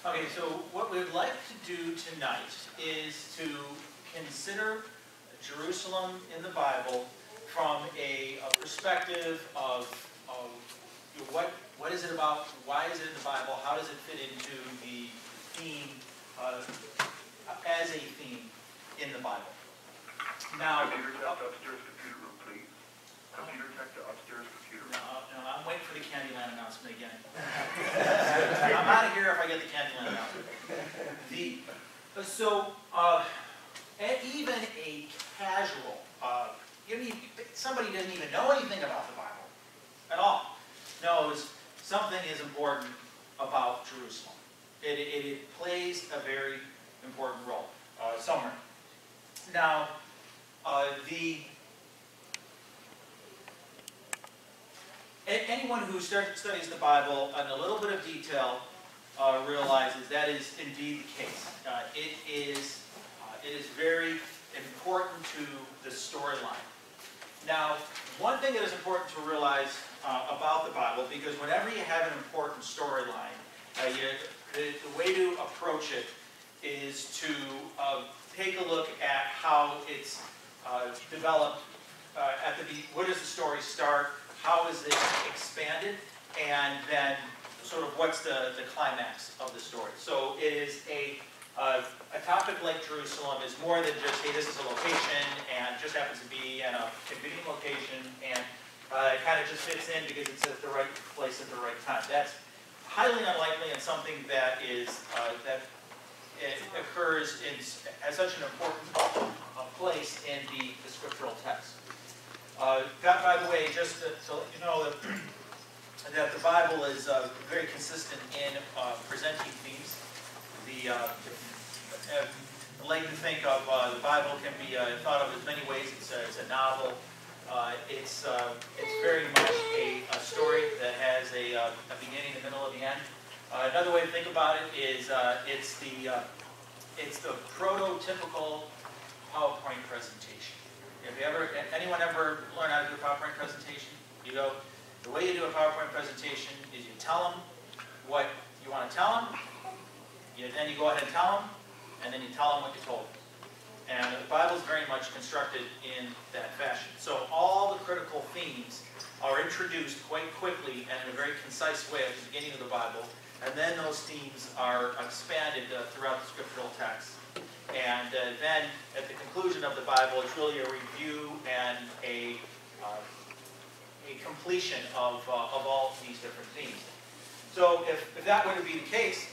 Okay, so what we'd like to do tonight is to consider Jerusalem in the Bible from a perspective of what is it about, why is it in the Bible, how does it fit into the theme, as a theme in the Bible. Now, computer tech to upstairs computer room, please. Computer tech to upstairs computer room. No, I'm waiting for the Candyland announcement again. I'm out of here if I get the Candyland announcement. Even a casual, somebody doesn't even know anything about the Bible at all, knows something is important about Jerusalem. It plays a very important role somewhere. Now, anyone who studies the Bible in a little bit of detail realizes that is indeed the case. It is very important to the storyline. Now, one thing that is important to realize about the Bible, because whenever you have an important storyline, the way to approach it is to take a look at how it's developed. Where does the story start? How is it expanded? And then sort of what's the climax of the story. So it is a topic like Jerusalem is more than just, hey, this is a location and just happens to be in a convenient location and it kind of just fits in because it's at the right place at the right time. That's highly unlikely and something that it occurs at such an important place in the scriptural text. By the way, just to let you know that the Bible is very consistent in presenting themes. I like to think of the Bible can be thought of as many ways. It's a novel. It's very much a story that has a beginning, a middle, and the end. Another way to think about it is it's the prototypical PowerPoint presentation. Anyone ever learn how to do a PowerPoint presentation? The way you do a PowerPoint presentation is you tell them what you want to tell them, then you go ahead and tell them, and then you tell them what you told them. And the Bible is very much constructed in that fashion. So all the critical themes are introduced quite quickly and in a very concise way at the beginning of the Bible, and then those themes are expanded throughout the scriptural text. And then at the conclusion of the Bible, it's really a review and a completion of all these different themes. So if that were to be the case,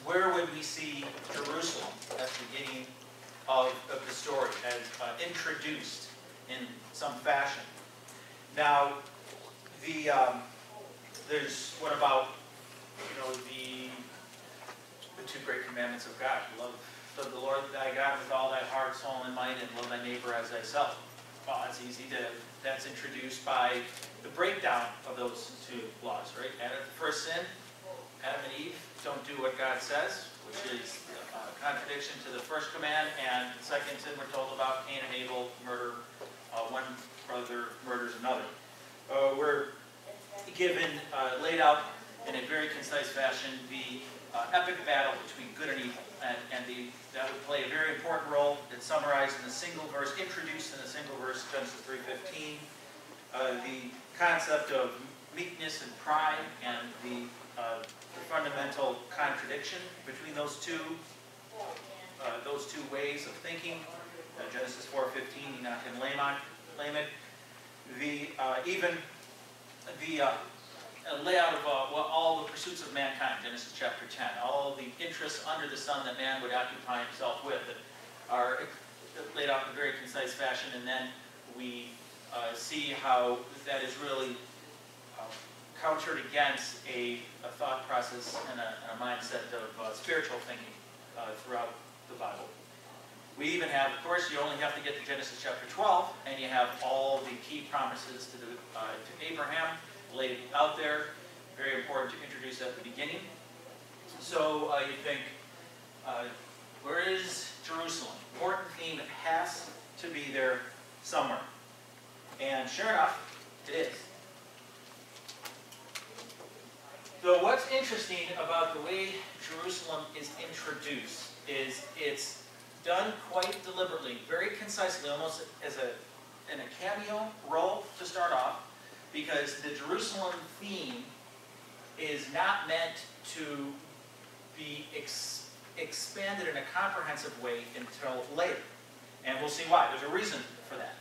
where would we see Jerusalem at the beginning of the story as introduced in some fashion? Now, there's what about the two great commandments of God? Love the Lord thy God with all thy heart, soul, and mind, and love thy neighbor as thyself. Well, that's easy that's introduced by the breakdown of those two laws, right? And the first sin, Adam and Eve don't do what God says, which is a contradiction to the first command, and the second sin we're told about, Cain and Abel, murder, one brother murders another. We're given, laid out in a very concise fashion, the epic battle between good and evil, and that would play a very important role. It's summarized in a single verse, introduced in a single verse, Genesis 3:15. The concept of meekness and pride and the fundamental contradiction between those two ways of thinking. Genesis 4:15, Enoch and Lamech. Layout of all the pursuits of mankind, Genesis chapter 10, all the interests under the sun that man would occupy himself with are laid out in a very concise fashion, and then we see how that is really countered against a thought process and a mindset of spiritual thinking throughout the Bible. We even have, of course, you only have to get to Genesis chapter 12, and you have all the key promises to Abraham laid out there. Very important to introduce at the beginning. So you think, where is Jerusalem? Important theme, it has to be there somewhere. And sure enough, it is. So what's interesting about the way Jerusalem is introduced is it's done quite deliberately, very concisely, almost as in a cameo role to start off, because the Jerusalem theme is not meant to be expanded in a comprehensive way until later. And we'll see why. There's a reason for that.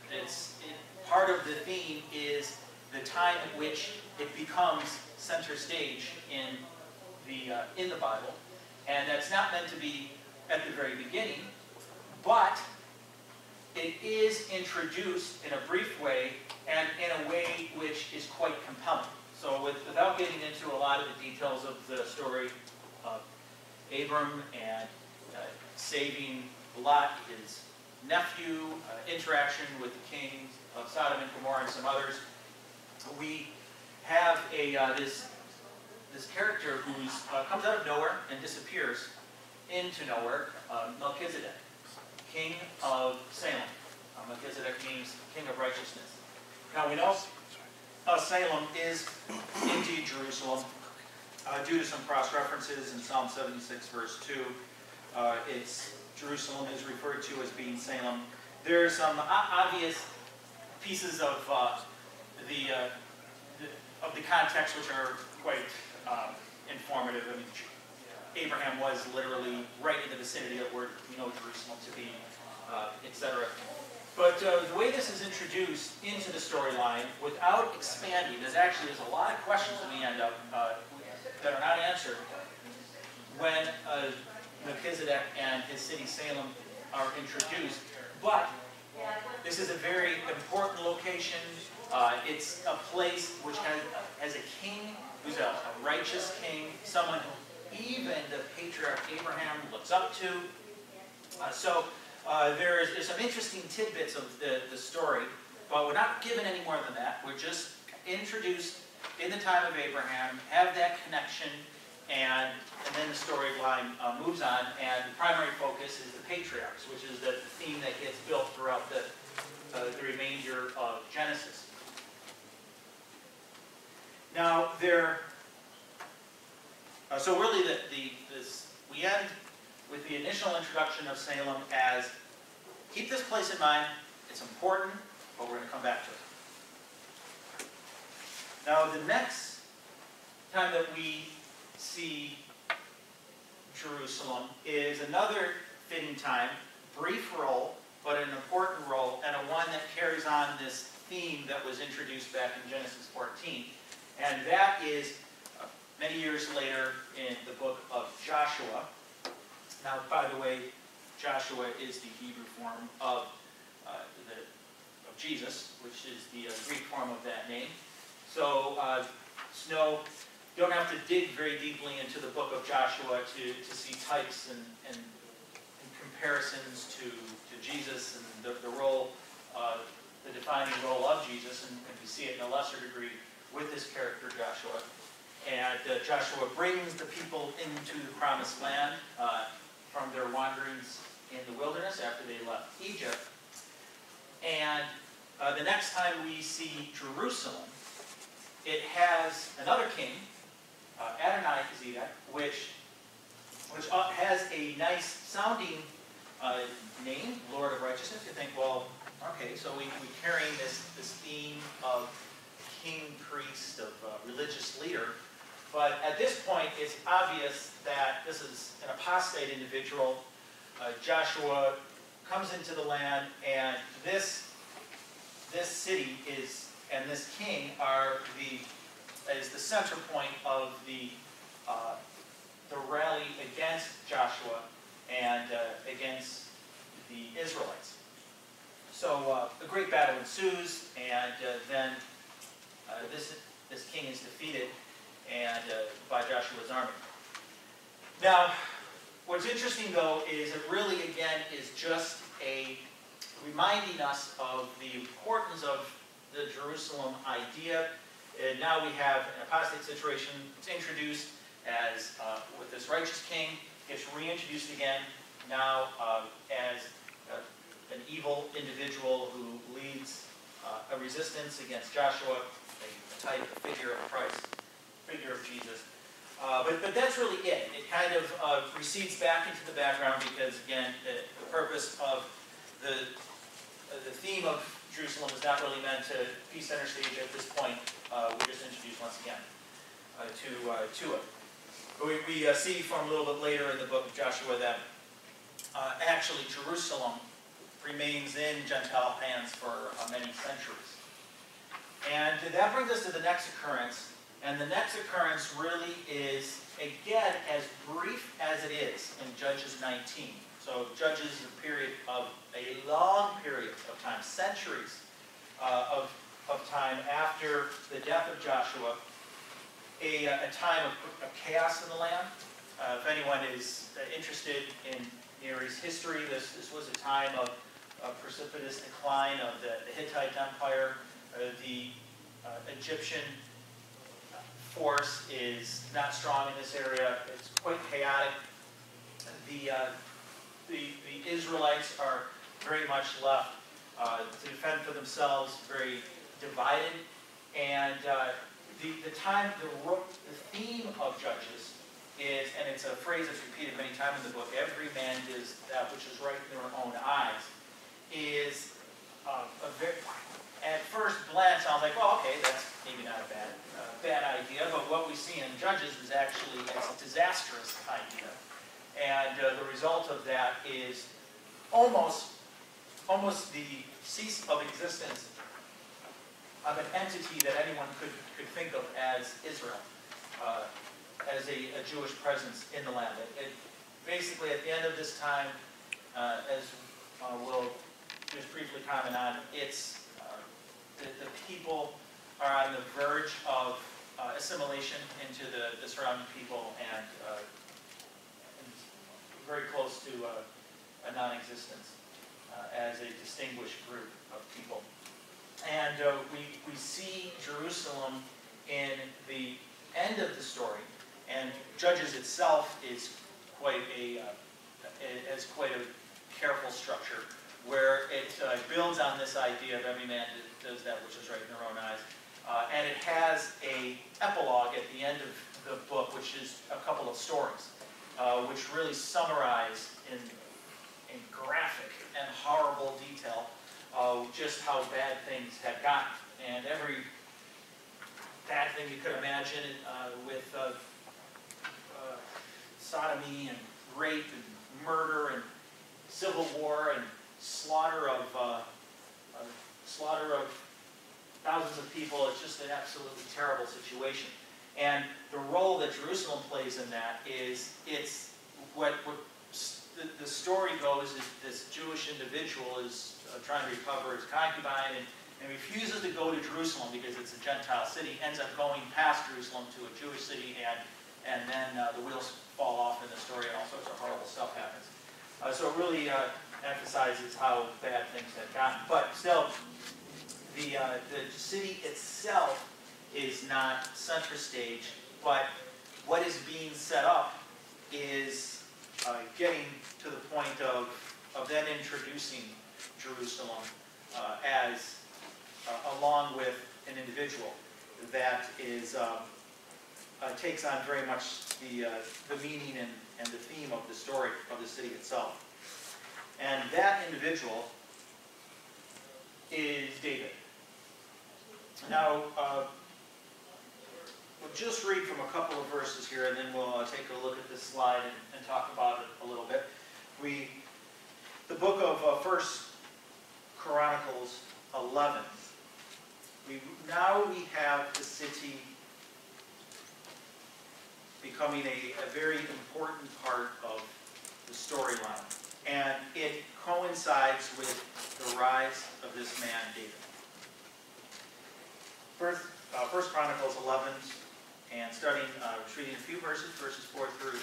Part of the theme is the time at which it becomes center stage in the Bible. And that's not meant to be at the very beginning, but it is introduced in a brief way and in a way which is quite compelling. So without getting into a lot of the details of the story of Abram and saving Lot, his nephew, interaction with the kings of Sodom and Gomorrah and some others, we have this character who comes out of nowhere and disappears into nowhere, Melchizedek, king of Salem. Melchizedek means king of righteousness. Now we know Salem is indeed Jerusalem due to some cross-references in Psalm 76 verse 2. Jerusalem is referred to as being Salem. There are some obvious pieces of the context which are quite informative. I mean, Abraham was literally right in the vicinity of where we know Jerusalem to be, etc. But the way this is introduced into the storyline, without expanding, there's a lot of questions that we end up that are not answered when Melchizedek and his city Salem are introduced. But this is a very important location. It's a place which has a king who's a righteous king, someone who even the patriarch Abraham looks up to. There's some interesting tidbits of the story, but we're not given any more than that. We're just introduced in the time of Abraham, have that connection, and then the storyline moves on, and the primary focus is the patriarchs, which is the theme that gets built throughout the remainder of Genesis. Now, so really we end with the initial introduction of Salem as, keep this place in mind, it's important, but we're going to come back to it. Now, the next time that we see Jerusalem is another fitting time, brief role, but an important role, and one that carries on this theme that was introduced back in Genesis 14. And that is many years later in the book of Joshua. Now, by the way, Joshua is the Hebrew form of Jesus, which is the Greek form of that name. So, don't have to dig very deeply into the book of Joshua to see types and comparisons to Jesus and the role, the defining role of Jesus, and we see it in a lesser degree with this character Joshua. And Joshua brings the people into the promised land from their wanderings in the wilderness after they left Egypt. And the next time we see Jerusalem, it has another king, Adonai-Zedek, which has a nice sounding name, Lord of Righteousness. You think, well, okay, so we're carrying this theme of king, priest, of religious leader. But at this point, it's obvious that this is an apostate individual. Joshua comes into the land, and this city and this king is the center point of the rally against Joshua and against the Israelites. So a great battle ensues, and then this king is defeated by Joshua's army. Now, what's interesting though is it really again is just reminding us of the importance of the Jerusalem idea. And now we have an apostate situation. It's introduced as with this righteous king. It's reintroduced again now as an evil individual who leads a resistance against Joshua, a type, a figure of Christ, figure of Jesus. But that's really it. It kind of recedes back into the background because, again, the purpose of the theme of Jerusalem is not really meant to be center stage at this point. We're just introduced once again to it. But we see from a little bit later in the book of Joshua that actually Jerusalem remains in Gentile hands for many centuries. And that brings us to the next occurrence. And the next occurrence really is, again, as brief as it is in Judges 19. So Judges is a period of a long period of time, centuries of time after the death of Joshua, a time of chaos in the land. If anyone is interested in Near East history, this was a time of precipitous decline of the Hittite Empire. The Egyptian force is not strong in this area. It's quite chaotic. The Israelites are very much left to defend for themselves, very divided. And the theme of Judges is, and it's a phrase that's repeated many times in the book, every man does that which is right in their own eyes, is at first glance sounds like, well, okay, that's maybe not a bad idea, but what we see in Judges is actually a disastrous idea. And the result of that is almost the cease of existence of an entity that anyone could think of as Israel, as a Jewish presence in the land. Basically, at the end of this time, as we'll just briefly comment on, it's the people are on the verge of assimilation into the surrounding people and very close to a non-existence as a distinguished group of people. And we see Jerusalem in the end of the story, and Judges itself is quite a careful structure, where it builds on this idea of every man does that which is right in their own eyes. And it has an epilogue at the end of the book, which is a couple of stories, which really summarize in graphic and horrible detail just how bad things had gotten. And every bad thing you could imagine with sodomy and rape and murder and civil war and slaughter of thousands of people. It's just an absolutely terrible situation. And the role that Jerusalem plays in that is, it's what the story goes is this Jewish individual is trying to recover his concubine and refuses to go to Jerusalem because it's a Gentile city, ends up going past Jerusalem to a Jewish city, and then the wheels fall off in the story and all sorts of horrible stuff happens. So it really emphasizes how bad things had gotten. But still, the city itself is not center stage, but what is being set up is getting to the point of then introducing Jerusalem as along with an individual that is takes on very much the meaning and the theme of the story of the city itself. And that individual is David. Now, we'll just read from a couple of verses here, and then we'll take a look at this slide and talk about it a little bit. The book of 1 Chronicles 11. Now we have the city becoming a very important part of the storyline. And it coincides with the rise of this man, David. First Chronicles 11, and starting, just reading a few verses 4 through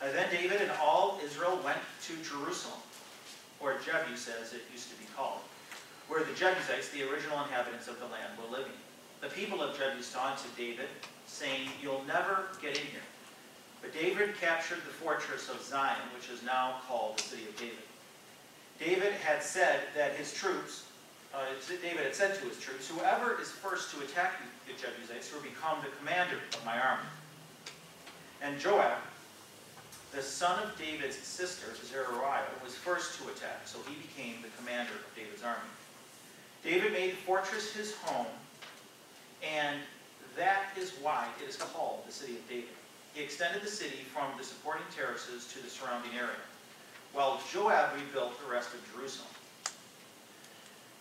8. Then David and all Israel went to Jerusalem, or Jebus as it used to be called, where the Jebusites, the original inhabitants of the land, were living. The people of Jebus taunted David, saying, "You'll never get in here." But David captured the fortress of Zion, which is now called the City of David. David had said that his troops David had said to his troops, "Whoever is first to attack the Jebusites will become the commander of my army." And Joab, the son of David's sister, Zeruiah, was first to attack, so he became the commander of David's army. David made the fortress his home, and that is why it is called the City of David. He extended the city from the supporting terraces to the surrounding area, while Joab rebuilt the rest of Jerusalem.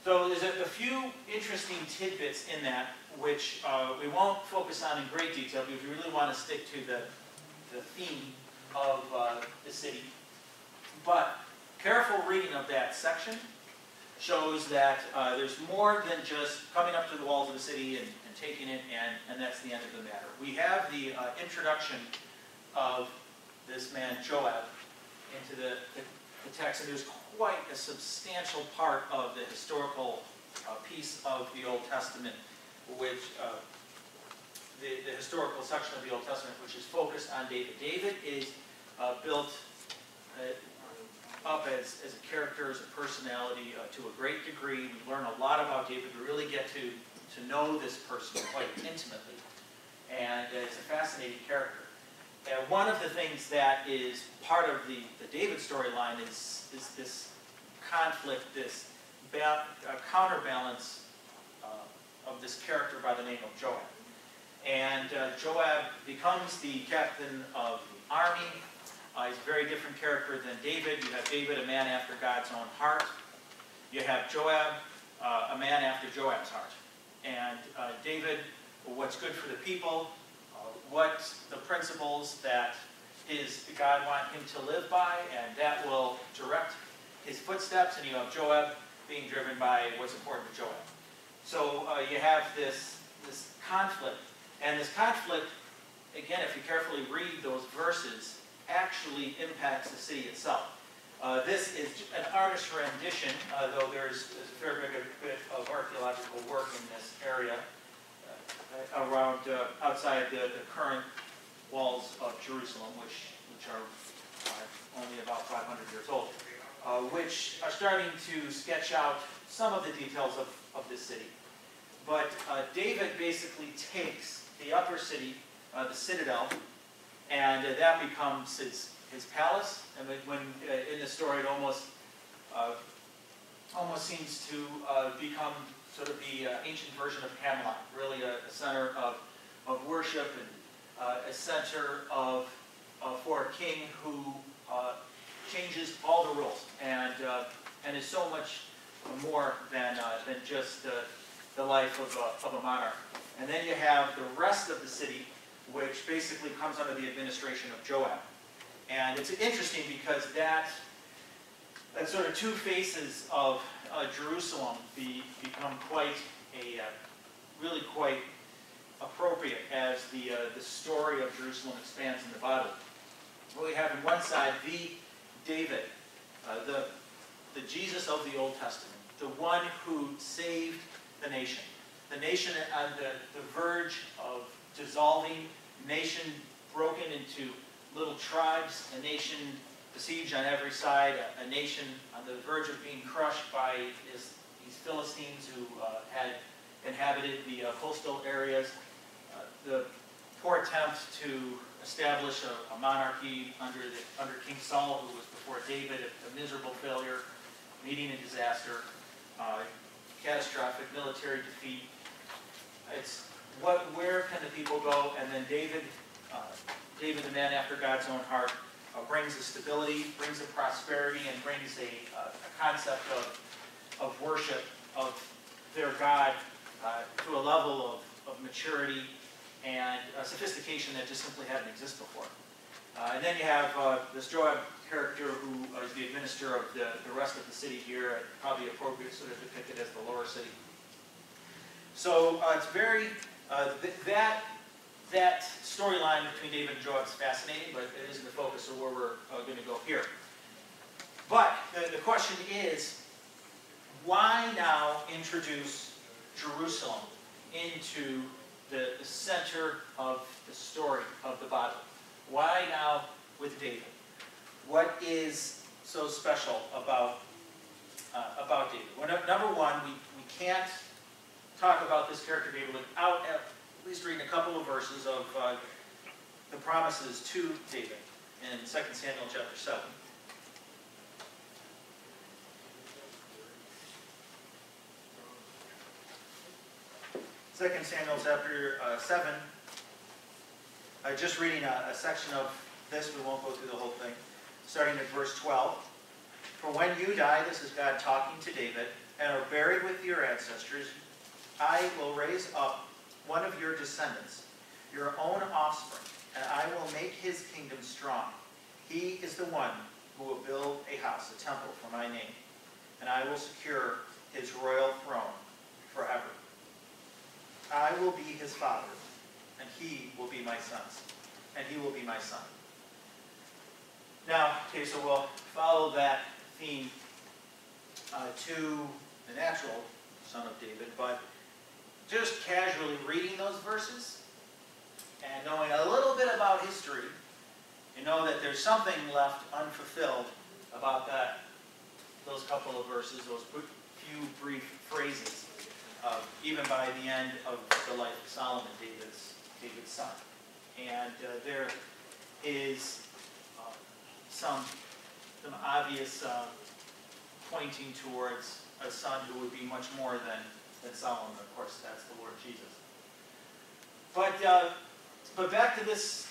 So there's a few interesting tidbits in that, which we won't focus on in great detail, because we really want to stick to the theme of the city. But careful reading of that section shows that there's more than just coming up to the walls of the city and taking it, and that's the end of the matter. We have the introduction of this man Joab into the text, and there's quite a substantial part of the historical piece of the Old Testament, which the historical section of the Old Testament, which is focused on David. David is built up as a character, as a personality, to a great degree. We learn a lot about David. We really get to know this person quite intimately, and it's a fascinating character. And one of the things that is part of the David storyline is this conflict, this counterbalance of this character by the name of Joab. And Joab becomes the captain of the army. He's a very different character than David. You have David, a man after God's own heart. You have Joab, a man after Joab's heart. And David, what's good for the people, what the principles that God want him to live by, and that will direct his footsteps. And you have Joab being driven by what's important to Joab. So you have this conflict. And this conflict, again, if you carefully read those verses, actually impacts the city itself. This is an artist's rendition, though there's a fair bit of archaeological work in this area around outside the current walls of Jerusalem, which are only about 500 years old, which are starting to sketch out some of the details of this city. But David basically takes the upper city, the citadel, and that becomes his palace. And when in the story, it almost seems to become sort of the ancient version of Camelot, really a center of worship and a center for a king who changes all the rules and is so much more than just the life of a monarch. And then you have the rest of the city, which basically comes under the administration of Joab. And it's interesting because that sort of two faces of Jerusalem become really quite appropriate as the story of Jerusalem expands in the Bible. What we have on one side, the David, the Jesus of the Old Testament, the one who saved the nation on the verge of dissolving, nation broken into little tribes, a nation besieged on every side, a nation on the verge of being crushed by these Philistines who had inhabited the coastal areas. The poor attempt to establish a monarchy under King Saul, who was before David, a miserable failure, meeting a disaster, catastrophic military defeat. It's where can the people go? And then David, the man after God's own heart, brings a stability, brings a prosperity, and brings a concept of worship of their God to a level of maturity and sophistication that just simply hadn't existed before. And then you have this Joab character who is the administrator of the rest of the city here, and probably appropriate sort of depicted as the lower city. So it's very, that storyline between David and Joab is fascinating, but it isn't the focus of where we're going to go here. But the question is, why now introduce Jerusalem into the center of the story of the Bible? Why now with David? What is so special about David? Well, number one, we can't talk about this character David without at least reading a couple of verses of the promises to David in 2 Samuel chapter 7. Second Samuel chapter 7. Just reading a section of this, we won't go through the whole thing. Starting at verse 12. For when you die, this is God talking to David, and are buried with your ancestors, I will raise up one of your descendants, your own offspring, and I will make his kingdom strong. He is the one who will build a house, a temple for my name, and I will secure his royal throne forever. I will be his father, and he will be my son's, and he will be my son. Now, okay, so we'll follow that theme to the natural son of David, but just casually reading those verses and knowing a little bit about history, you know that there's something left unfulfilled about those couple of verses, those few brief phrases, even by the end of the life of Solomon, David's son. And there is some obvious pointing towards a son who would be much more than Solomon. Of course, that's the Lord Jesus. But back to this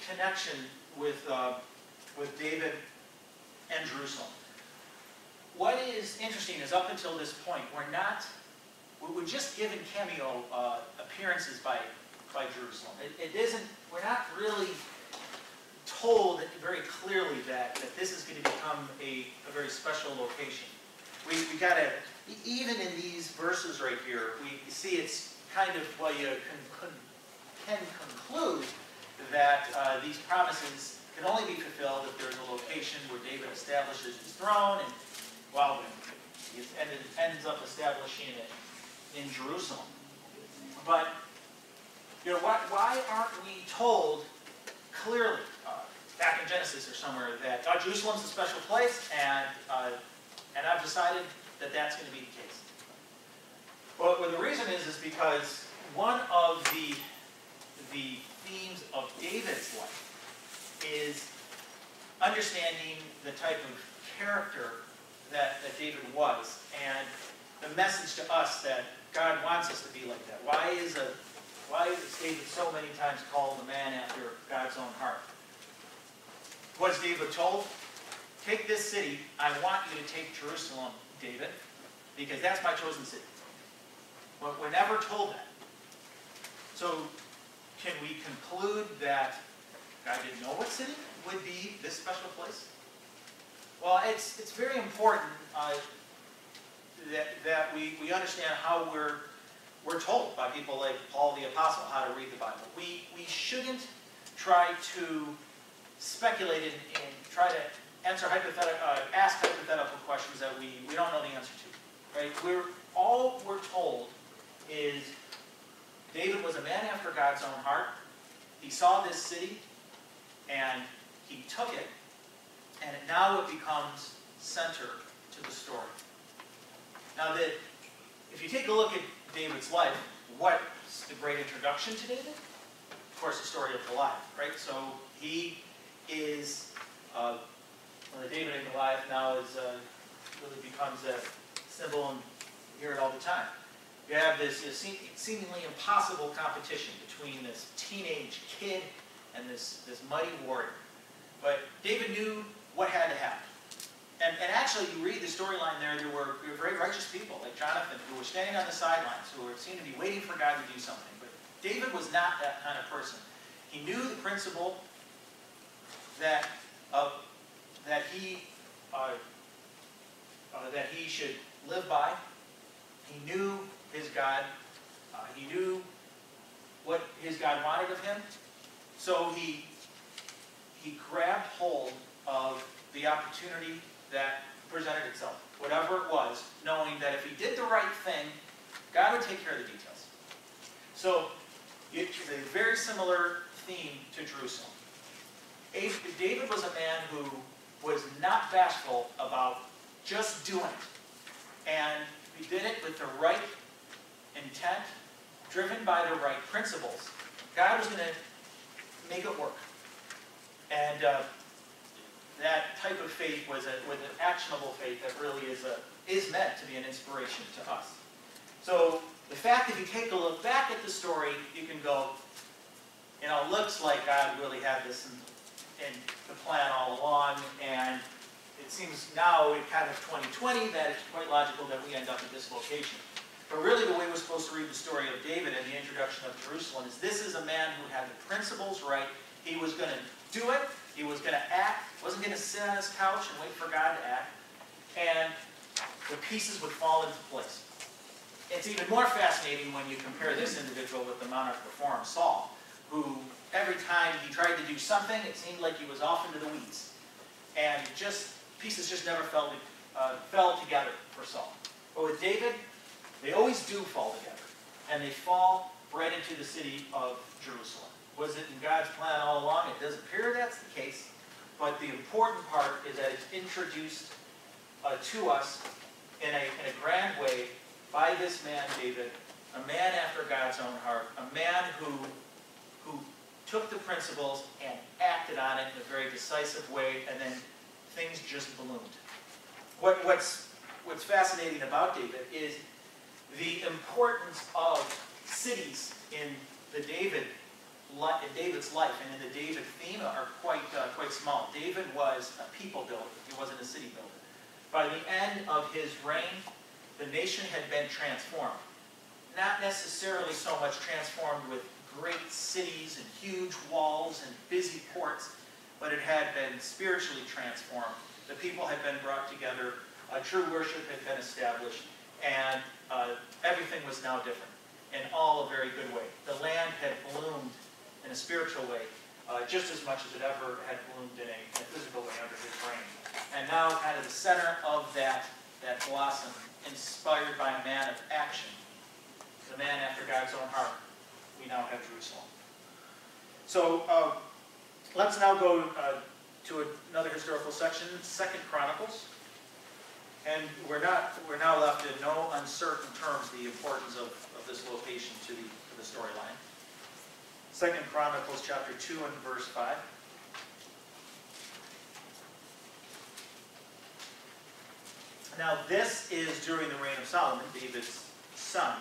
connection with David and Jerusalem. What is interesting is up until this point, we're just given cameo appearances by Jerusalem. We're not really told very clearly that this is going to become a very special location. We got to, even in these verses right here, we see it's kind of, well, you can conclude that these promises can only be fulfilled if there's a location where David establishes his throne, and well, he ends up establishing it in Jerusalem. But why aren't we told clearly, back in Genesis or somewhere, that Jerusalem's a special place, and I've decided that that's going to be the case? Well, the reason is because one of the themes of David's life is understanding the type of character that David was, and the message to us that God wants us to be like that. Why is David so many times called a man after God's own heart? What is David told? Take this city. I want you to take Jerusalem, David, because that's my chosen city. We're never told that. So can we conclude that God didn't know what city would be this special place? Well, it's very important that we understand how we're told by people like Paul the Apostle how to read the Bible. We shouldn't try to speculate and try to ask hypothetical questions that we don't know the answer to. Right? All we're told is David was a man after God's own heart. He saw this city, and he took it, and now it becomes center to the story. Now, if you take a look at David's life, what's the great introduction to David? Of course, the story of Goliath, right? So he is, David and Goliath now really becomes a symbol, and you hear it all the time. You have this seemingly impossible competition between this teenage kid and this mighty warrior. But David knew what had to happen. And actually, you read the storyline there were very righteous people, like Jonathan, who were standing on the sidelines, who seemed to be waiting for God to do something. But David was not that kind of person. He knew the principle that he should live by. He knew his God. He knew what his God wanted of him. So he grabbed hold of the opportunity that presented itself, whatever it was, knowing that if he did the right thing, God would take care of the details. So it's a very similar theme to Jerusalem. David was a man who was not bashful about just doing it. And We did it with the right intent, driven by the right principles. God was going to make it work. And that type of faith was an actionable faith that really is meant to be an inspiration to us. So the fact that if you take a look back at the story, you can go, looks like God really had this in the plan all along, and it seems now in kind of 2020 that it's quite logical that we end up at this location. But really the way we're supposed to read the story of David and the introduction of Jerusalem is this is a man who had the principles right. He was going to do it. He was going to act. Wasn't going to sit on his couch and wait for God to act. And the pieces would fall into place. It's even more fascinating when you compare this individual with the monarch before him, Saul, who every time he tried to do something, it seemed like he was off into the weeds. And pieces just never fell together for Saul. But with David, they always do fall together. And they fall right into the city of Jerusalem. Was it in God's plan all along? It does appear that's the case. But the important part is that it's introduced to us in a grand way by this man, David, a man after God's own heart, a man who took the principles and acted on it in a very decisive way, and then things just bloomed. What's fascinating about David is the importance of cities in David's life and in the David theme are quite small. David was a people builder. He wasn't a city builder. By the end of his reign, the nation had been transformed. Not necessarily so much transformed with great cities and huge walls and busy ports, but it had been spiritually transformed. The people had been brought together, true worship had been established, and everything was now different in all a very good way. The land had bloomed in a spiritual way, just as much as it ever had bloomed in a physical way under his reign. And now kind of the center of that blossom, inspired by a man of action, the man after God's own heart, we now have Jerusalem. So let's now go to another historical section, 2 Chronicles. And we're now left in no uncertain terms the importance of this location to the storyline. 2 Chronicles chapter 2 and verse 5. Now this is during the reign of Solomon, David's son.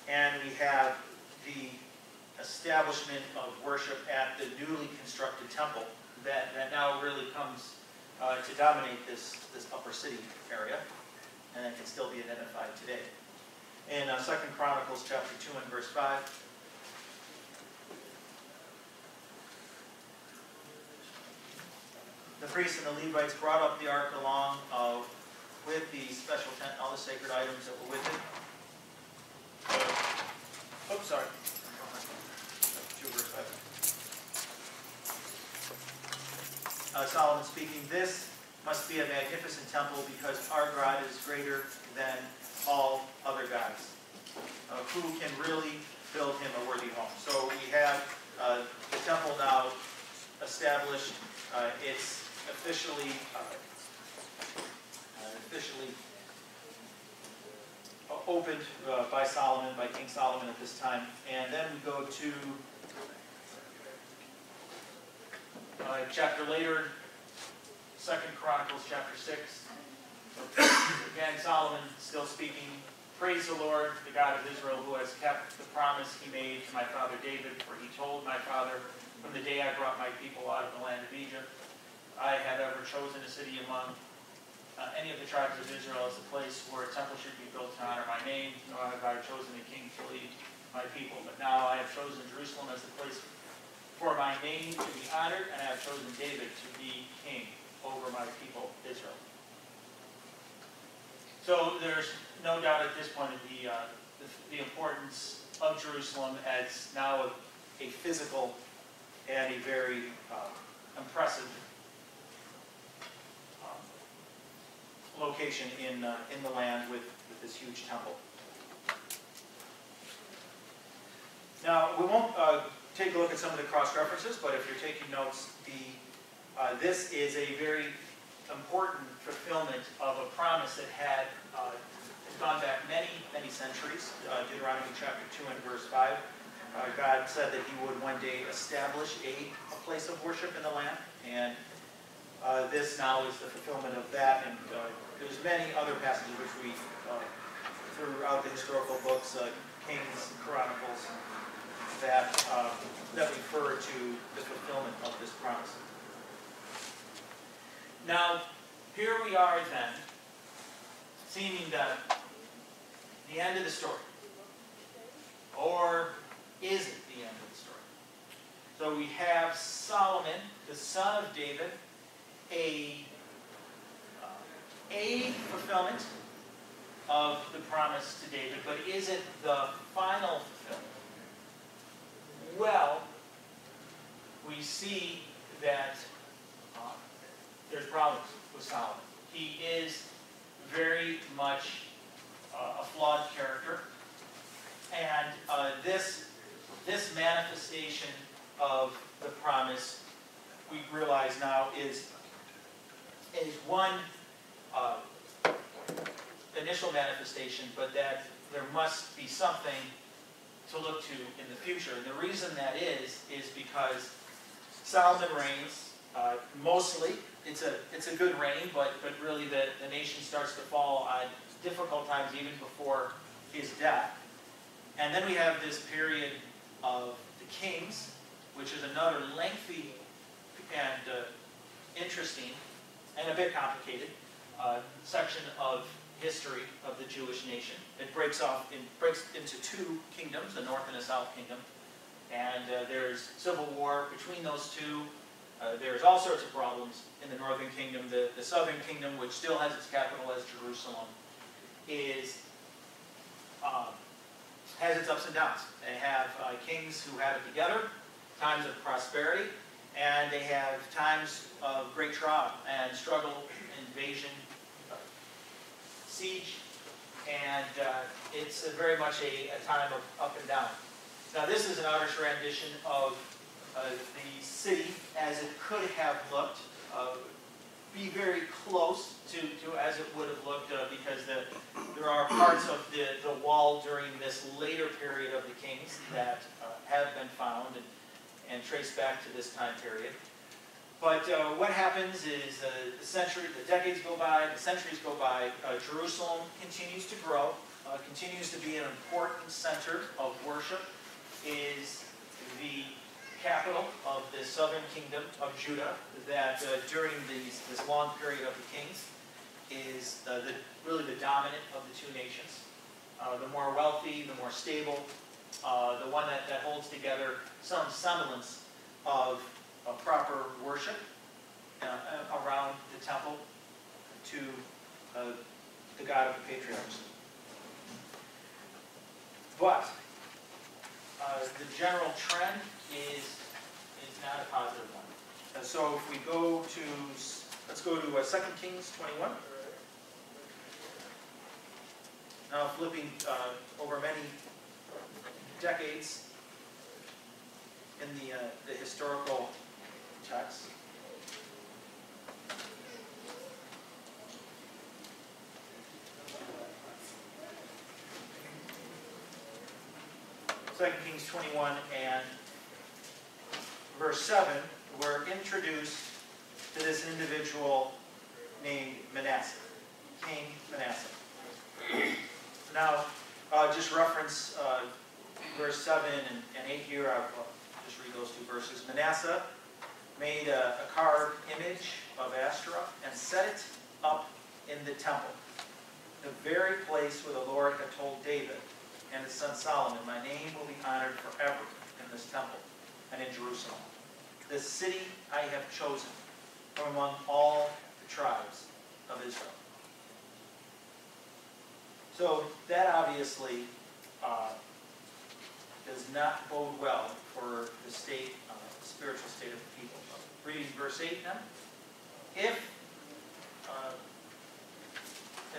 And we have the establishment of worship at the newly constructed temple that now really comes to dominate this upper city area, and it can still be identified today. In 2 Chronicles chapter 2 and verse 5, the priests and the Levites brought up the ark along with the special tent and all the sacred items that were with it. Oops, sorry. 2 verse 5. Solomon speaking, this must be a magnificent temple because our God is greater than all other gods. Who can really build him a worthy home? So we have the temple now established. It's officially opened by Solomon, by King Solomon at this time. And then we go to a chapter later, 2 Chronicles chapter 6. Again, Solomon still speaking. Praise the Lord, the God of Israel, who has kept the promise he made to my father David, for he told my father, from the day I brought my people out of the land of Egypt, I have ever chosen a city among any of the tribes of Israel as a place where a temple should be built to honor my name, nor have I chosen a king to lead my people. But now I have chosen Jerusalem as the place for my name to be honored, and I have chosen David to be king over my people Israel. So there's no doubt at this point of the importance of Jerusalem as now a physical and a very impressive location in the land with this huge temple. Now, we won't take a look at some of the cross-references, but if you're taking notes, this is a very important fulfillment of a promise that It's gone back many, many centuries. Deuteronomy chapter 2 and verse 5. God said that he would one day establish a place of worship in the land, and this now is the fulfillment of that. And there's many other passages which we, throughout the historical books, Kings, Chronicles, that refer to the fulfillment of this promise. Now, here we are then, seeming the end of the story. Or is it the end of the story? So we have Solomon, the son of David, a fulfillment of the promise to David, but is it the final fulfillment? Well, we see that there's problems with Solomon. He is very much a flawed character, and this manifestation of the promise, we realize now, is one initial manifestation, but that there must be something to look to in the future. And the reason that is because Solomon reigns mostly. It's a good reign, but really the nation starts to fall on difficult times even before his death. And then we have this period of the kings, which is another lengthy and interesting and a bit complicated section of history of the Jewish nation. It breaks into two kingdoms, the north and the south kingdom, and there's civil war between those two. There's all sorts of problems in the northern kingdom. The southern kingdom, which still has its capital as Jerusalem, has its ups and downs. They have kings who have it together, times of prosperity, and they have times of great trial and struggle, invasion, siege, and it's very much a time of up and down. Now this is an artist's rendition of the city as it could have looked, be very close to as it would have looked, because there are parts of the wall during this later period of the kings that have been found and traced back to this time period. But what happens is the decades go by, the centuries go by, Jerusalem continues to grow, continues to be an important center of worship, is the capital of the southern kingdom of Judah, that during this long period of the kings is really the dominant of the two nations. The more wealthy, the more stable, the one that holds together some semblance of a proper worship around the temple to the God of the patriarchs. But the general trend is not a positive one. So if we go to, let's go to 2 Kings 21. Now flipping over many decades in the historical text. Second Kings 21 and verse 7, we're introduced to this individual named Manasseh, King Manasseh. Now, just reference verse 7 and 8 here. I'll just read those two verses. Manasseh made a carved image of Ashtoreth and set it up in the temple, the very place where the Lord had told David and his son Solomon, "My name will be honored forever in this temple and in Jerusalem, the city I have chosen from among all the tribes of Israel." So that obviously does not bode well for the state, spiritual state of the people. Reading verse 8 now. If,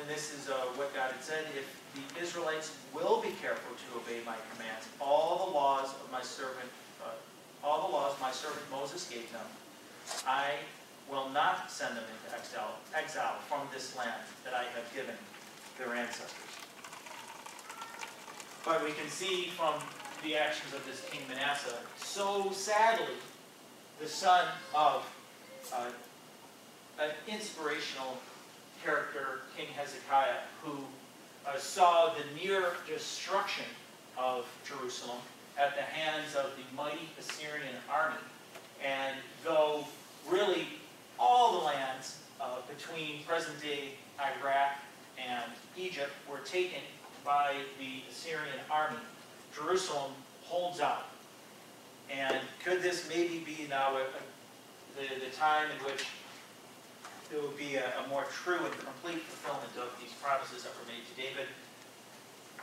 and this is what God had said, if the Israelites will be careful to obey my commands, all the laws my servant Moses gave them, I will not send them into exile from this land that I have given their ancestors. But we can see from the actions of this King Manasseh, so sadly, the son of an inspirational character, King Hezekiah, who saw the near destruction of Jerusalem at the hands of the mighty Assyrian army. And though really all the lands between present-day Iraq and Egypt were taken by the Assyrian army, Jerusalem holds out. And could this maybe be now the time in which there will be a more true and complete fulfillment of these promises that were made to David?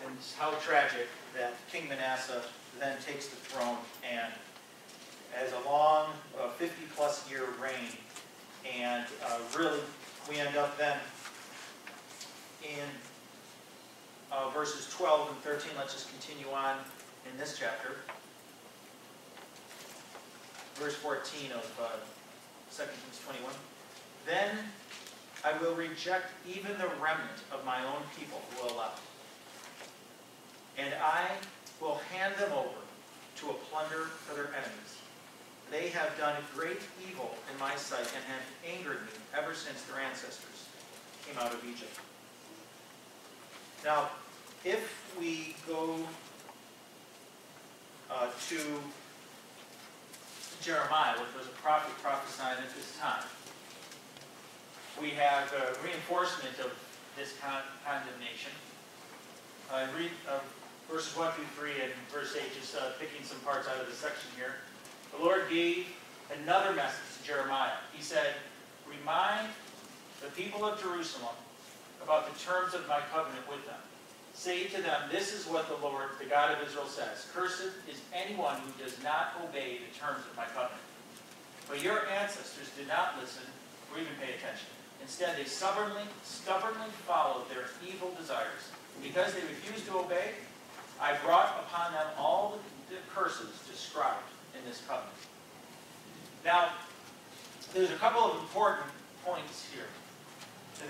And how tragic that King Manasseh then takes the throne and has a long 50-plus year reign. And really, we end up then in verses 12 and 13. Let's just continue on in this chapter. Verse 14 of 2 Kings 21. Then I will reject even the remnant of my own people who are left, and I will hand them over to a plunder for their enemies. They have done great evil in my sight and have angered me ever since their ancestors came out of Egypt. Now, if we go to Jeremiah, which was a prophet prophesying at this time, we have a reinforcement of this condemnation. Read verses 1 through 3 and verse 8, just picking some parts out of this section here. The Lord gave another message to Jeremiah. He said, "Remind the people of Jerusalem about the terms of my covenant with them. Say to them, this is what the Lord, the God of Israel, says. Cursed is anyone who does not obey the terms of my covenant. But your ancestors did not listen or even pay attention. Instead, they stubbornly followed their evil desires. Because they refused to obey, I brought upon them all the curses described in this covenant." Now, there's a couple of important points here.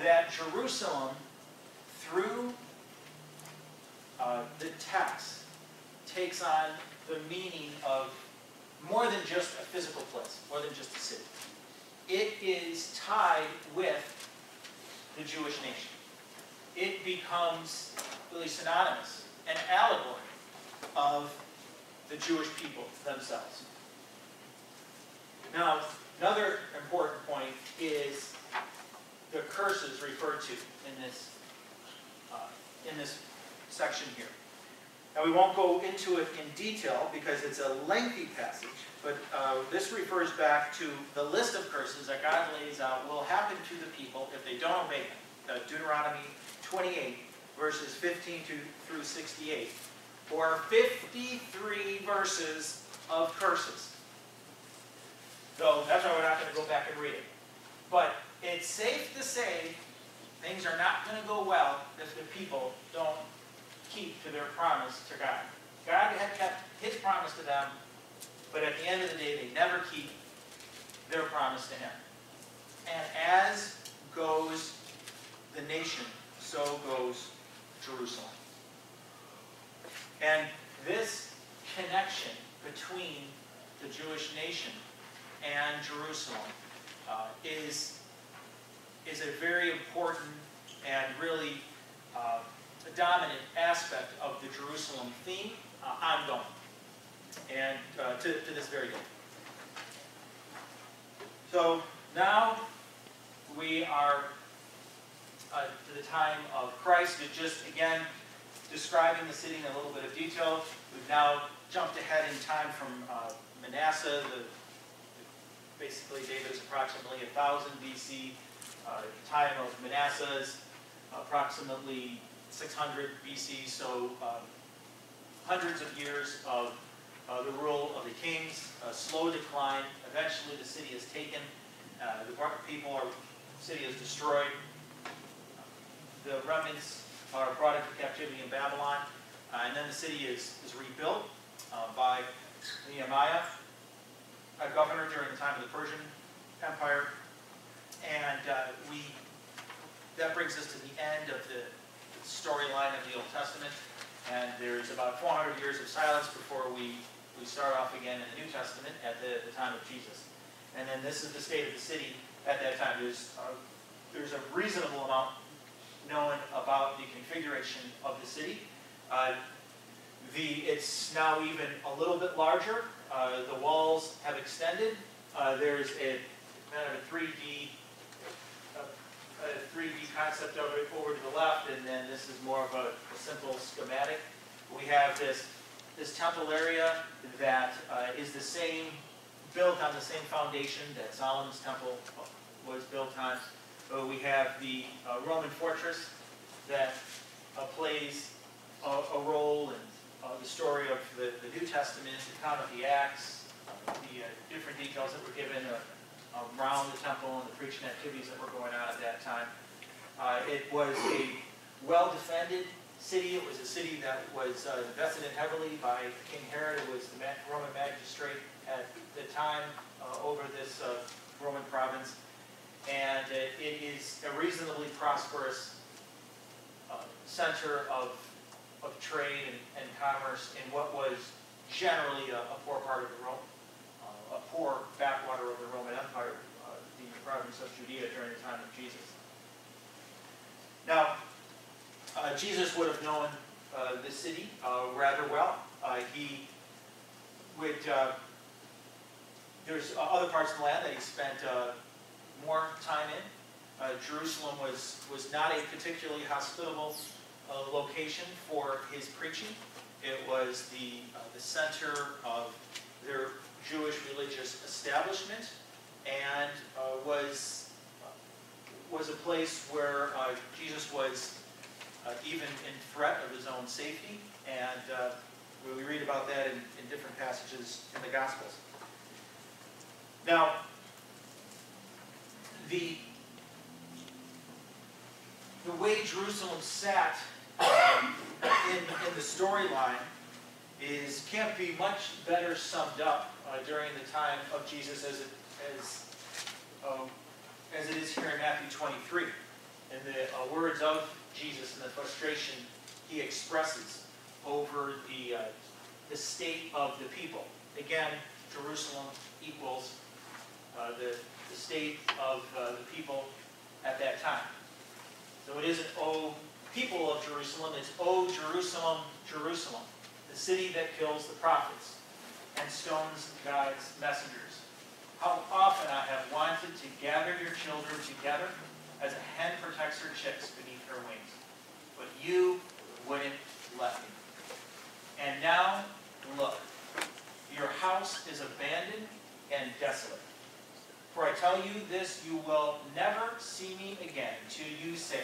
That Jerusalem, through the text, takes on the meaning of more than just a physical place, more than just a city. It is tied with the Jewish nation. It becomes really synonymous, an allegory of the Jewish people themselves. Now, another important point is the curses referred to in this section here. Now, we won't go into it in detail because it's a lengthy passage, but this refers back to the list of curses that God lays out will happen to the people if they don't obey Him. Deuteronomy 28, verses 15 through 68, or 53 verses of curses. So that's why we're not going to go back and read it. But it's safe to say things are not going to go well if the people don't keep to their promise to God. God had kept His promise to them, but at the end of the day, they never keep their promise to Him. And as goes the nation, so goes Jerusalem. And this connection between the Jewish nation and Jerusalem is a very important and really a dominant aspect of the Jerusalem theme, ongoing, and to this very day. So now we are to the time of Christ. We're just, again, describing the city in a little bit of detail. We've now jumped ahead in time from Manasseh. Basically, David is approximately 1000 BC. The time of Manasseh is approximately 600 BC, so hundreds of years of the rule of the kings, a slow decline. Eventually, the city is taken. The city is destroyed. The remnants are brought into captivity in Babylon, and then the city is rebuilt by Nehemiah, a governor during the time of the Persian Empire. And that brings us to the end of the storyline of the Old Testament. And there's about 400 years of silence before we start off again in the New Testament at the time of Jesus. And then this is the state of the city at that time. There's a reasonable amount known about the configuration of the city. It's now even a little bit larger. The walls have extended. There's a kind of a 3D concept of it over to the left, and then this is more of a simple schematic. We have this temple area that is the same, built on the same foundation that Solomon's temple was built on. We have the Roman fortress that plays a role in the story of the New Testament, the account of the Acts, the different details that were given around the temple and the preaching activities that were going on at that time. It was a well-defended city. It was a city that was invested in heavily by King Herod, who was the Roman magistrate at the time over this Roman province. And it is a reasonably prosperous center of trade and commerce in what was generally a poor part of the Rome, a poor backwater of the Roman Empire, the province of Judea during the time of Jesus. Now, Jesus would have known the city rather well. There's other parts of the land that he spent more time in. Jerusalem was not a particularly hospitable location for his preaching. It was the center of their Jewish religious establishment, and was a place where Jesus was even in threat of his own safety, and we read about that in different passages in the Gospels. Now, the way Jerusalem sat in the storyline can't be much better summed up during the time of Jesus as it is here in Matthew 23. In the words of Jesus and the frustration he expresses over the state of the people. Again, Jerusalem equals the state of the people at that time. So it isn't, "Oh, people of Jerusalem," it's, "Oh, Jerusalem, Jerusalem, the city that kills the prophets and stones God's messengers. How often I have wanted to gather your children together as a hen protects her chicks beneath her wings, but you wouldn't let me. And now, look, your house is abandoned and desolate. For I tell you this, you will never see me again till you say,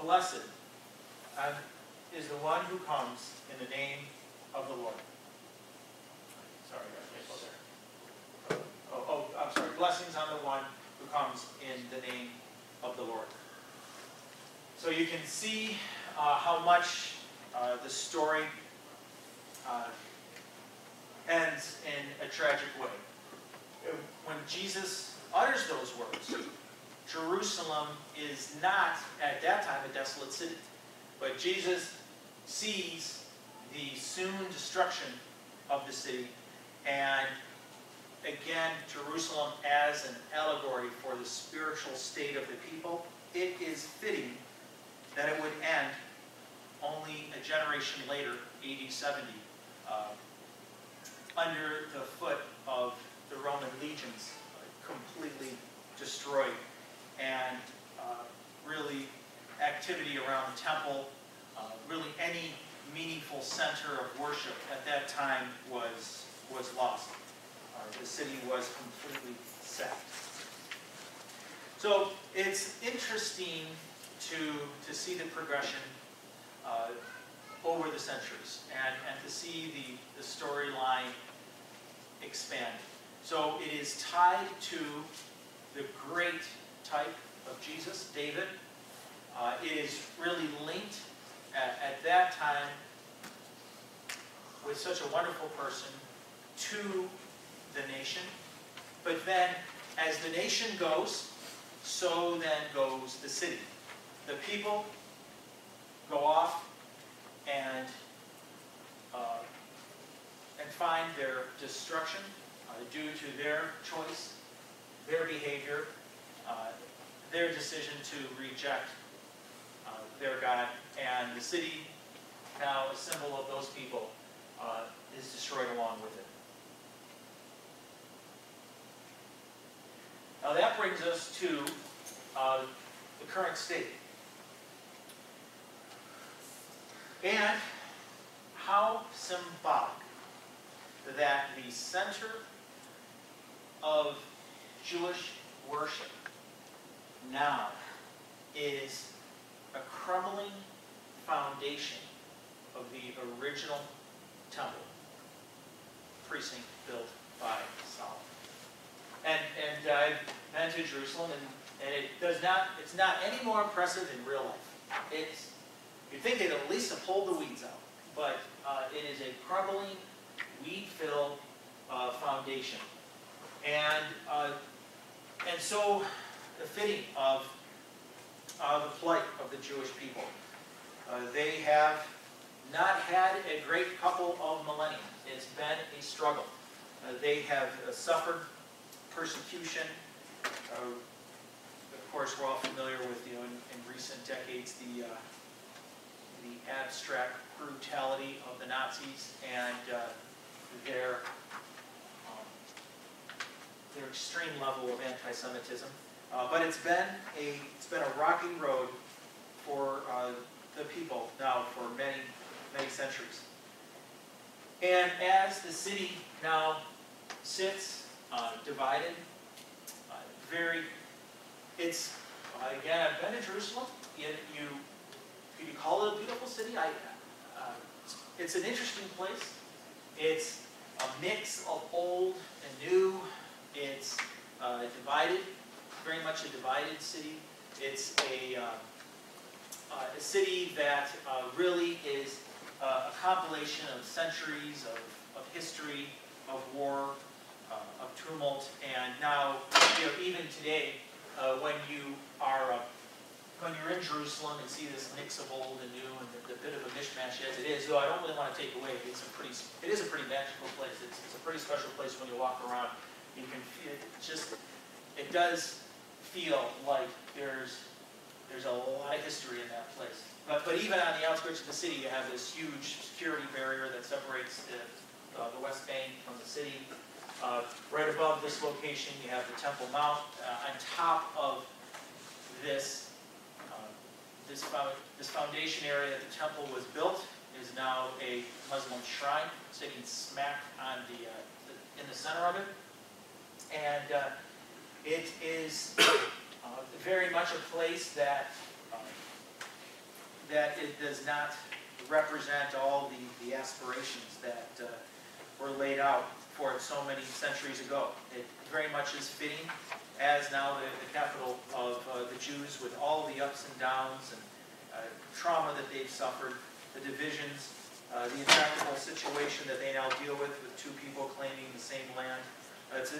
Blessed is the one who comes in the name of the Lord." Sorry, I got a typo there. I'm sorry. Blessings on the one who comes in the name of the Lord. So you can see how much the story ends in a tragic way. When Jesus utters those words, Jerusalem is not, at that time, a desolate city. But Jesus sees the soon destruction of the city, and again, Jerusalem as an allegory for the spiritual state of the people. It is fitting that it would end only a generation later, AD 70, under the foot of the Roman legions, completely destroyed, and really activity around the temple, really any meaningful center of worship at that time was lost. The city was completely sacked. So it's interesting to see the progression over the centuries and to see the storyline expand. So it is tied to the great type of Jesus, David. It is really linked at that time with such a wonderful person to the nation. But then, as the nation goes, so then goes the city. The people go off and and find their destruction due to their choice, their behavior, their decision to reject their God. And the city, now a symbol of those people, is destroyed along with it. Now that brings us to the current state. And how symbolic that the center of Jewish worship now is a crumbling foundation of the original temple precinct built by Solomon. And I've been to Jerusalem, and it's not any more impressive in real life. You'd think they'd at least have pulled the weeds out, but it is a crumbling, weed-filled foundation. And so fitting of the plight of the Jewish people. They have not had a great couple of millennia. It's been a struggle. They have suffered persecution. Of course, we're all familiar with, in recent decades, the abstract brutality of the Nazis and their extreme level of anti-Semitism. But it's been a rocky road for the people now for many, many centuries. And as the city now sits divided, again, I've been to Jerusalem. Could you call it a beautiful city? It's an interesting place. It's a mix of old and new. It's divided, very much a divided city. It's a city that really is a compilation of centuries of history, of war, of tumult, and now, even today, when you're in Jerusalem and see this mix of old and new and the bit of a mishmash as it is, though I don't really want to take away, it is a pretty magical place. It's a pretty special place when you walk around. You can feel it does feel like there's a lot of history in that place. But even on the outskirts of the city, you have this huge security barrier that separates the West Bank from the city. Right above this location, you have the Temple Mount. On top of this foundation area that the temple was built is now a Muslim shrine sitting smack on in the center of it. And it is very much a place that it does not represent all the aspirations that were laid out for it so many centuries ago. It very much is fitting as now the capital of the Jews, with all the ups and downs and trauma that they've suffered, the divisions, the intractable situation that they now deal with two people claiming the same land. It's a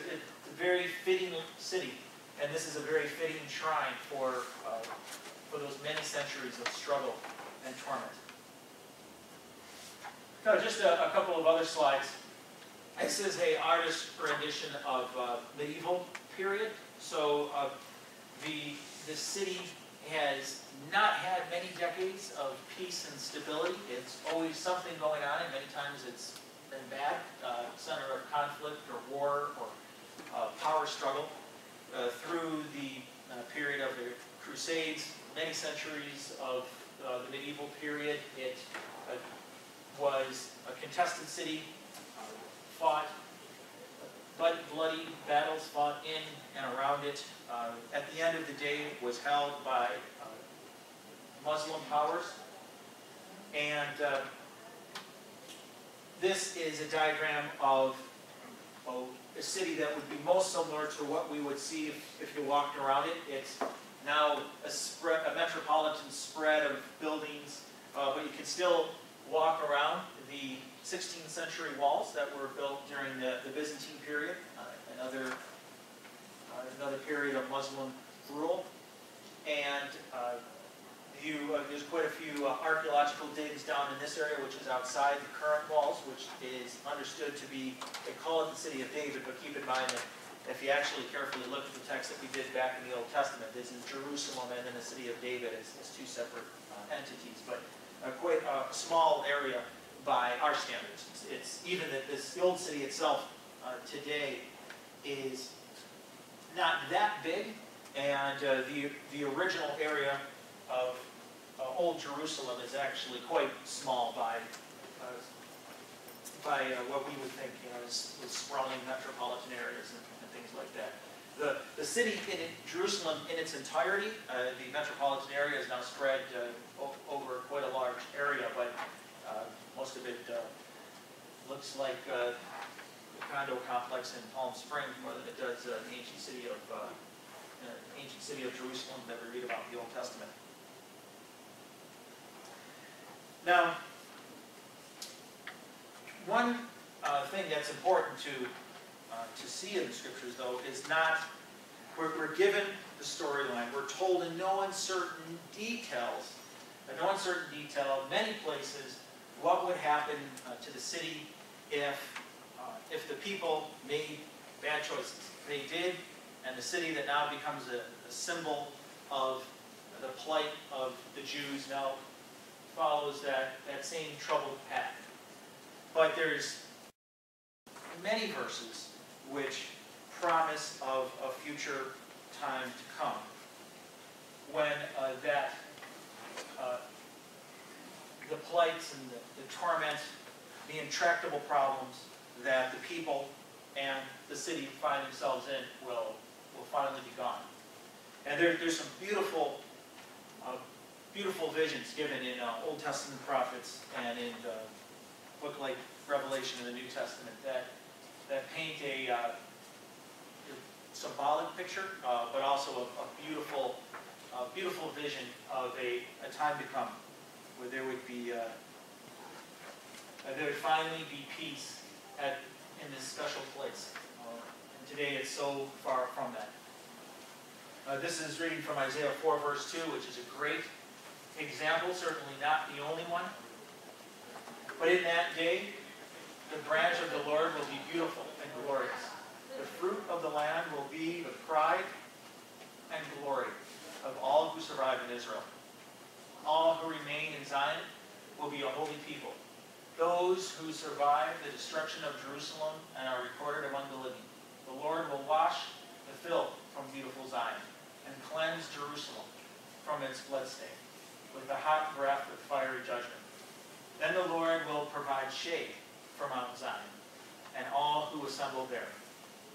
very fitting city, and this is a very fitting shrine for those many centuries of struggle and torment. Now, just a couple of other slides. This is an artist's rendition of medieval period. So the city has not had many decades of peace and stability. It's always something going on, and many times it's been bad, center of conflict or war or power struggle. Through the period of the Crusades, many centuries of the medieval period, it was a contested city, fought bloody battles fought in and around it. At the end of the day, it was held by Muslim powers. And this is a diagram of a city that would be most similar to what we would see if you walked around it. It's now a metropolitan spread of buildings, but you can still walk around the 16th century walls that were built during the Byzantine period, another period of Muslim rule. And there's quite a few archaeological digs down in this area, which is outside the current walls, which is understood to be, they call it the city of David, but keep in mind that if you actually carefully look at the text that we did back in the Old Testament, this is Jerusalem and then the city of David as two separate entities, but quite a small area by our standards. It's even that the old city itself today is not that big, and the original area of Old Jerusalem is actually quite small by what we would think, is sprawling metropolitan areas and things like that. The city Jerusalem in its entirety, the metropolitan area is now spread over quite a large area, but most of it looks like the condo complex in Palm Springs more than it does the ancient city of Jerusalem that we read about in the Old Testament. Now, one thing that's important to see in the scriptures, though, is not, we're given the storyline. We're told in no uncertain details, in many places, what would happen to the city if the people made bad choices. They did, and the city that now becomes a symbol of the plight of the Jews now follows that same troubled path. But there's many verses which promise of a future time to come when the plights and the torment, the intractable problems that the people and the city find themselves in will finally be gone. And there's some beautiful visions given in Old Testament prophets and in a book like Revelation in the New Testament that paint a symbolic picture, but also a beautiful vision of a time to come where there would finally be peace in this special place. And today it's so far from that. This is reading from Isaiah 4, verse 2, which is a great example, certainly not the only one. But in that day, the branch of the Lord will be beautiful and glorious. The fruit of the land will be the pride and glory of all who survive in Israel. All who remain in Zion will be a holy people. Those who survive the destruction of Jerusalem and are recorded among the living. The Lord will wash the filth from beautiful Zion and cleanse Jerusalem from its bloodstain with the hot breath of fiery judgment. Then the Lord will provide shade for Mount Zion and all who assemble there.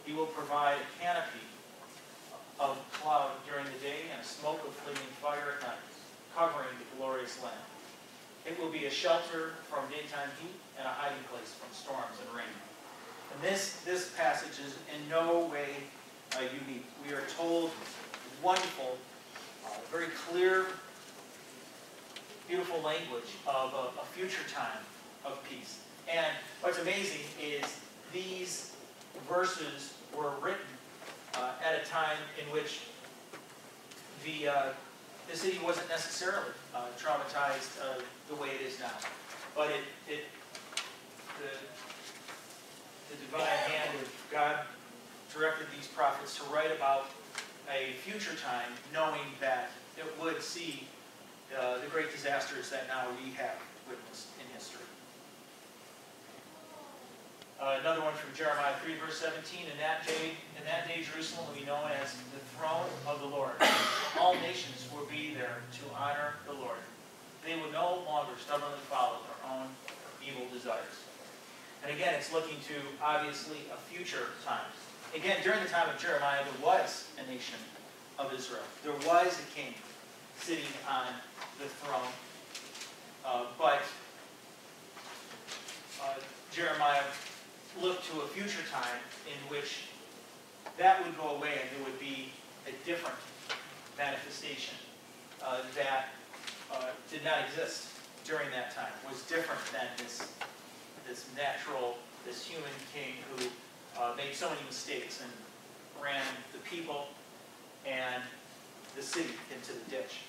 He will provide a canopy of cloud during the day and a smoke of flaming fire at night, covering the glorious land. It will be a shelter from daytime heat and a hiding place from storms and rain. And this passage is in no way unique. We are told wonderful, very clear, beautiful language of a future time of peace. And what's amazing is these verses were written at a time in which the city wasn't necessarily traumatized the way it is now. But the divine hand of God directed these prophets to write about a future time, knowing that it would see the great disasters that now we have witnessed in history. Another one from Jeremiah 3, verse 17. In that day, Jerusalem will be known as the throne of the Lord. All nations will be there to honor the Lord. They will no longer stubbornly follow their own evil desires. And again, it's looking to, obviously, a future time. Again, during the time of Jeremiah, there was a nation of Israel. There was a king sitting on the throne. But Jeremiah looked to a future time in which that would go away and there would be a different manifestation that did not exist during that time, was different than this natural, this human king who made so many mistakes and ran the people and the city into the ditch.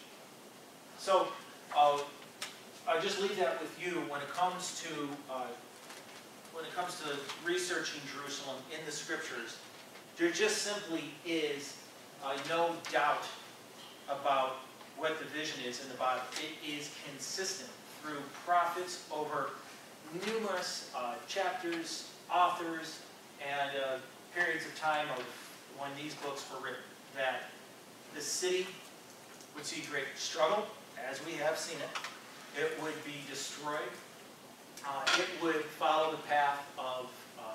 So I'll just leave that with you when it comes to researching Jerusalem in the Scriptures. There just simply is no doubt about what the vision is in the Bible. It is consistent through prophets over numerous chapters, authors, and periods of time of when these books were written, that the city would see great struggle, as we have seen it. It would be destroyed. It would follow the path of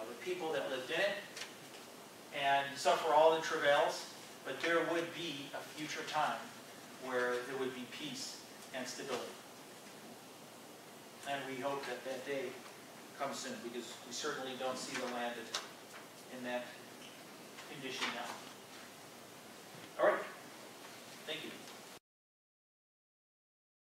the people that lived in it and suffer all the travails, but there would be a future time where there would be peace and stability. And we hope that that day comes soon, because we certainly don't see the land in that condition now. All right. Thank you.